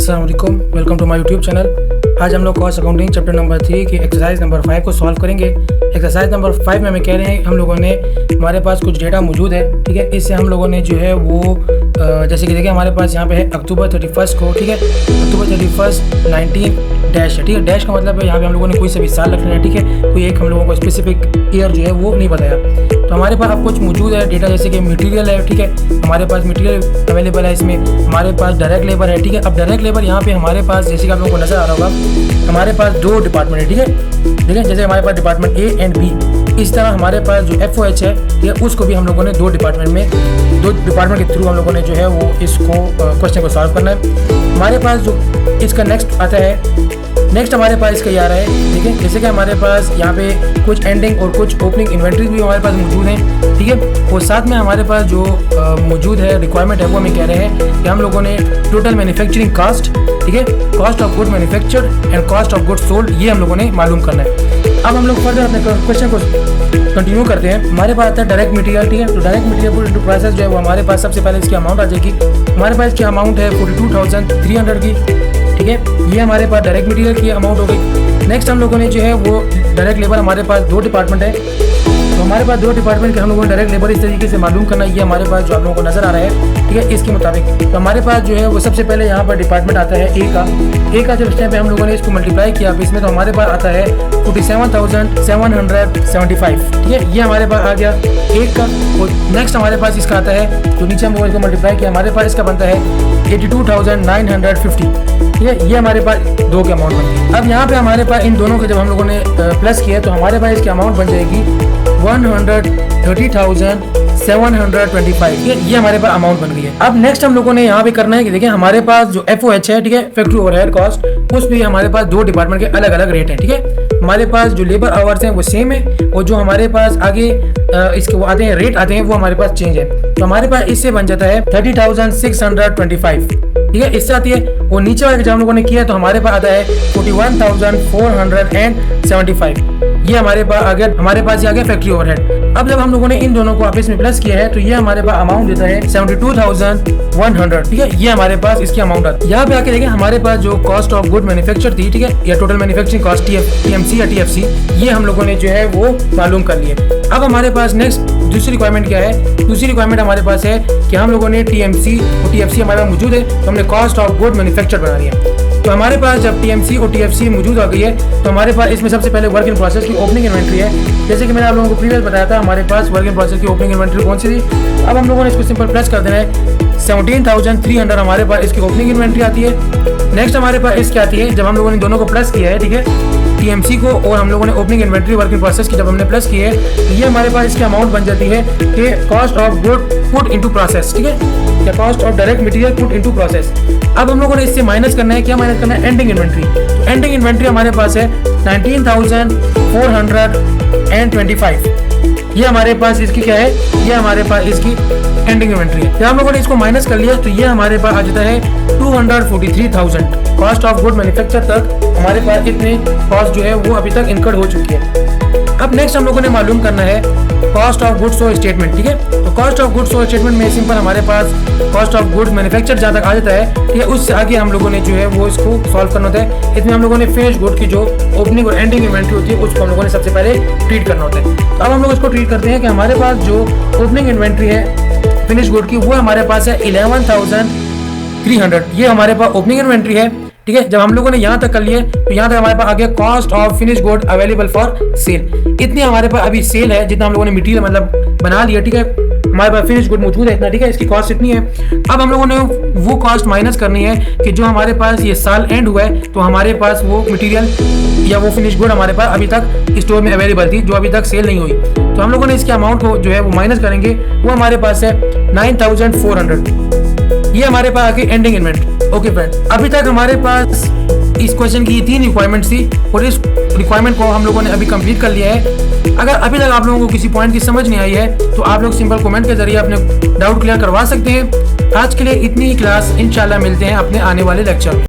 अस्सलाम वालेकुम, welcome to my YouTube channel. आज हम लोग कॉस्ट अकाउंटिंग चैप्टर नंबर 3 की एक्सरसाइज नंबर 5 को सॉल्व करेंगे। एक्सरसाइज नंबर 5 में हमें कह रहे हैं हम लोगों ने हमारे पास कुछ डेटा मौजूद है, ठीक है। इससे हम लोगों ने जो है वो जैसे कि देखिए हमारे पास यहाँ पे है अक्टूबर 31 को, ठीक है। अक्टूबर 31 19 डैश है, ठीक है। डैश का मतलब है यहाँ पे हम लोगों ने कोई से भी साल रख लेना है, ठीक है। कोई एक हम लोगों को स्पेसिफिक ईयर जो है वो नहीं बताया। तो हमारे पास अब कुछ मौजूद है डेटा, जैसे कि मटेरियल है, ठीक है। हमारे पास मटेरियल अवेलेबल है, इसमें हमारे पास डायरेक्ट लेबर है, ठीक है। अब डायरेक्ट लेबर यहाँ पे हमारे पास जैसे कि आप लोगों को नजर आ रहा होगा, हमारे पास दो डिपार्टमेंट है, ठीक है। जैसे हमारे पास डिपार्टमेंट ए एंड बी, इस तरह हमारे पास जो FOH है, ठीक है, उसको भी हम लोगों ने दो डिपार्टमेंट के थ्रू हम लोगों ने जो है वो इसको क्वेश्चन को सॉल्व करना है। हमारे पास जो इसका नेक्स्ट आता है, नेक्स्ट हमारे पास इसका ये आ रहा है, ठीक है। जैसे कि हमारे पास यहाँ पे कुछ एंडिंग और कुछ ओपनिंग इन्वेंट्रीज भी हमारे पास मौजूद हैं, ठीक है। और साथ में हमारे पास जो मौजूद है रिक्वायरमेंट है वो हमें कह रहे हैं कि हम लोगों ने टोटल मैन्युफैक्चरिंग कॉस्ट, ठीक है, cost of good manufactured and cost of good sold, ये हम लोगों ने मालूम करना है। अब हम लोग फर्दर अपने क्वेश्चन को कंटिन्यू करते हैं। हमारे पास आता है डायरेक्ट मटेरियल, ठीक है। तो डायरेक्ट मटेरियल इनटू प्राइसेस जो है वो हमारे पास सबसे पहले इसकी अमाउंट आ जाएगी। हमारे पास इसकी अमाउंट है 42,300 की, ठीक है। ये हमारे पास डायरेक्ट मटेरियल की अमाउंट हो गई। नेक्स्ट हम लोगों ने जो है वो डायरेक्ट लेबर, हमारे पास दो डिपार्टमेंट है, तो हमारे पास दो डिपार्टमेंट के हम लोगों ने डायरेक्ट लेबर इस तरीके से मालूम करना। ये हमारे पास जो आप लोगों को नजर आ रहा है, ठीक है, इसके मुताबिक। तो हमारे पास जो है वो सबसे पहले यहाँ पर डिपार्टमेंट आता है ए का जब इस टाइम पे हम लोगों ने इसको मल्टीप्लाई किया इसमें, तो हमारे पास आता है 47,775, ठीक है। ये हमारे पास आ गया एक का। और नेक्स्ट हमारे पास इसका आता है, जो नीचे हम लोगों ने मल्टीप्लाई किया, हमारे पास इसका बनता है 82,950, ठीक है। ये हमारे पास दो के अमाउंट बनती है। अब यहाँ पे हमारे पास इन दोनों के जब हम लोगों ने प्लस किया तो हमारे पास इसकी अमाउंट बन जाएगी 130,725, ये हमारे पास अमाउंट बन गई है। अब नेक्स्ट हम लोगों ने यहाँ पे करना है कि देखिए हमारे पास जो FOH है, ठीक है, फैक्ट्री ओवरहेड कॉस्ट, उस भी हमारे पास दो डिपार्टमेंट के अलग अलग रेट है, ठीक है। हमारे पास जो लेबर आवर्स हैं वो सेम है, और जो हमारे पास आगे इसके वो आते हैं रेट आते हैं वो हमारे पास चेंज है। तो हमारे पास इससे बन जाता है 30,625, ठीक है, इससे आती है। और नीचे वाले जब हम लोगों ने किया तो हमारे पास आता है 41,475, ये हमारे पास आ गया, हमारे पास ये आ गया फैक्ट्री ओवरहेड। अब जब हम लोगों ने इन दोनों को आपस में प्लस किया है तो ये हमारे पास अमाउंट देता है 72,100, ठीक है। ये हमारे पास इसकी अमाउंट आती है। यहाँ पे आके देखें हमारे पास जो कॉस्ट ऑफ गुड मैन्युफैक्चर थी, ठीक है, या टोटल मैन्युफैक्चरिंग कॉस्ट TMC या TFC, ये हम लोगों ने जो है वो मालूम कर लिए। अब हमारे पास नेक्स्ट दूसरी रिक्वायरमेंट क्या है? दूसरी रिक्वायरमेंट हमारे पास है कि हम लोगों ने TMC और TFC हमारे पास मौजूद है, तो हमने कॉस्ट ऑफ गुड मैन्युफैक्चर बना लिया। तो हमारे पास जब TMC और TFC मौजूद आ गई है तो हमारे पास इसमें सबसे पहले वर्क इन प्रोसेस की ओपनिंग इन्वेंट्री है। जैसे कि मैंने आप लोगों को प्रीवियस बताया था, हमारे पास वर्क इन प्रोसेस की ओपनिंग इन्वेंट्री कौन सी थी। अब हम लोगों ने इसको सिंपल प्लस कर देना है, 17,300 हमारे पास इसकी ओपनिंग इन्वेंट्री आती है। नेक्स्ट हमारे पास इसकी आती है, जब हम लोगों ने दोनों को प्लस किया है, ठीक है, TMC को और हम लोगों ने opening inventory work in process की जब हमने प्लस की है तो ये हमारे पास इसकी अमाउंट बन जाती है कि cost of good put into process, ठीक है, या cost of direct material put into process. अब हम लोगों ने इससे माइनस करना है, क्या माइनस करना है? Ending inventory. तो एंडिंग इन्वेंट्री हमारे पास है 19,425, ये हमारे पास इसकी क्या है? ये हमारे पास इसकी एंडिंग इन्वेंट्री है। जब हम लोगों ने इसको माइनस कर लिया तो ये हमारे पास आ जाता है 243,000। कॉस्ट ऑफ गुड मैन्युफैक्चर तक हमारे पास इतने कॉस्ट जो है वो अभी तक इनकर्ड हो चुकी है। अब नेक्स्ट हम लोगों ने मालूम करना है cost of goods sold statement, ठीक है। तो cost of goods sold statement में सिंपल हमारे पास कॉस्ट ऑफ गुड्स मैन्युफैक्चर जहाँ तक आ जाता है, ठीक है, उससे आगे हम लोगों ने जो है वो इसको सॉल्व करना होता है। इसमें हम लोगों ने फिनिश गुड की जो ओपनिंग और एंडिंग इन्वेंट्री होती है उसको हम लोगों ने सबसे पहले ट्रीट करना होता है। तो अब हम लोग इसको ट्रीट करते हैं कि हमारे पास जो ओपनिंग इन्वेंट्री है फिनिश गुड की, वो हमारे पास है 11,300, ये हमारे पास ओपनिंग इन्वेंट्री है, ठीक है। जब हम लोगों ने यहाँ तक कर लिए तो यहाँ तक हमारे पास आ गया cost of finish good available for sale. इतनी हमारे पास अभी सेल है जितना हम लोगों ने मटेरियल मतलब बना लिया, ठीक है, हमारे पास फिनिश गुड मौजूद है इतना, ठीक है, इसकी कॉस्ट इतनी है। अब हम लोगों ने वो कॉस्ट माइनस करनी है कि जो हमारे पास ये साल एंड हुआ है तो हमारे पास वो मटेरियल या वो फिनिश गुड हमारे पास अभी तक स्टोर में अवेलेबल थी जो अभी तक सेल नहीं हुई। तो हम लोगों ने इसके अमाउंट को जो है वो माइनस करेंगे, वो हमारे पास है 9,400, ये हमारे पास आके एंडिंग इन्वेंट्री। ओके फ्रेंड, अभी तक हमारे पास इस क्वेश्चन की 3 रिक्वायरमेंट थी और इस रिक्वायरमेंट को हम लोगों ने अभी कंप्लीट कर लिया है। अगर अभी तक आप लोगों को किसी पॉइंट की समझ नहीं आई है तो आप लोग सिंपल कमेंट के जरिए अपने डाउट क्लियर करवा सकते हैं। आज के लिए इतनी ही क्लास, इंशाल्लाह मिलते हैं अपने आने वाले लेक्चर में।